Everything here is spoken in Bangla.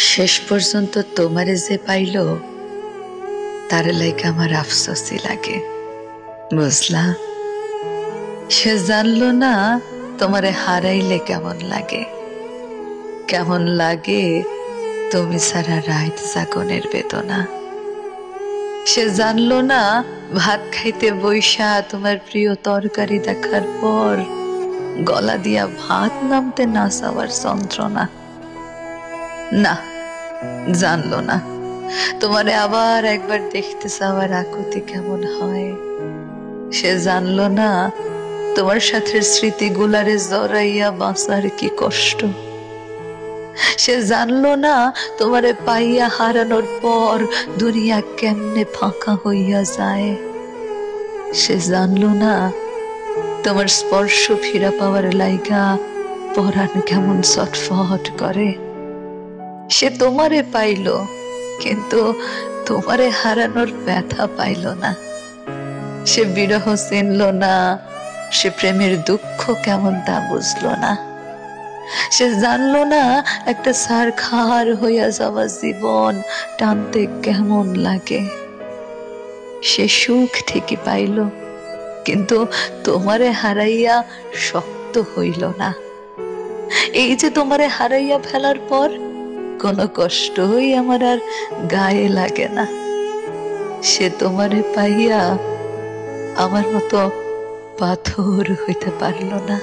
শেষ পর্যন্ত তোমারে যে পাইল তার লাইকা আমার আফসোসই লাগে, বুঝলা? সে জানলো না তোমারে হারাইলে কেমন লাগে, কেমন লাগে তুমি সারা রাত জাগনের বেদনা। সে জানলো না ভাত খাইতে বইসা তোমার প্রিয় তরকারি দেখার পর গলা দিয়া ভাত নামতে না চাওয়ার যন্ত্রণা। না, জানলো না তোমারে আবার একবার দেখতে চাওয়ার আকুতি কেমন হয়। সে জানলো না তোমার সাথে স্মৃতিগুলারে জড়াইয়া বাঁচার কি কষ্ট। সে জানলো না তোমারে পাইয়া হারানোর পর দুনিয়া কেমনে ফাঁকা হইয়া যায়। সে জানলো না তোমার স্পর্শ ফিরা পাওয়ার লাইগা পরাণ কেমন ছটফট করে। সে তোমারে পাইল কিন্তু তোমারে হারানোর ব্যথা পাইল না। সে বিরহ চিনল না, সে প্রেমের দুঃখ কেমন তা বুঝলো না। সে জানলো না একটা ছারখার হইয়া যাওয়া জীবন টানতে কেমন লাগে। সে সুখ ঠিকই পাইল কিন্তু তোমারে হারাইয়া শক্ত হইল না। এই যে তোমারে হারাইয়া ফেলার পর কোনো কষ্টই আমার আর গায়ে লাগে না। সে তোমারে পাইয়া আমার মতো পাথর হইতে পারল না।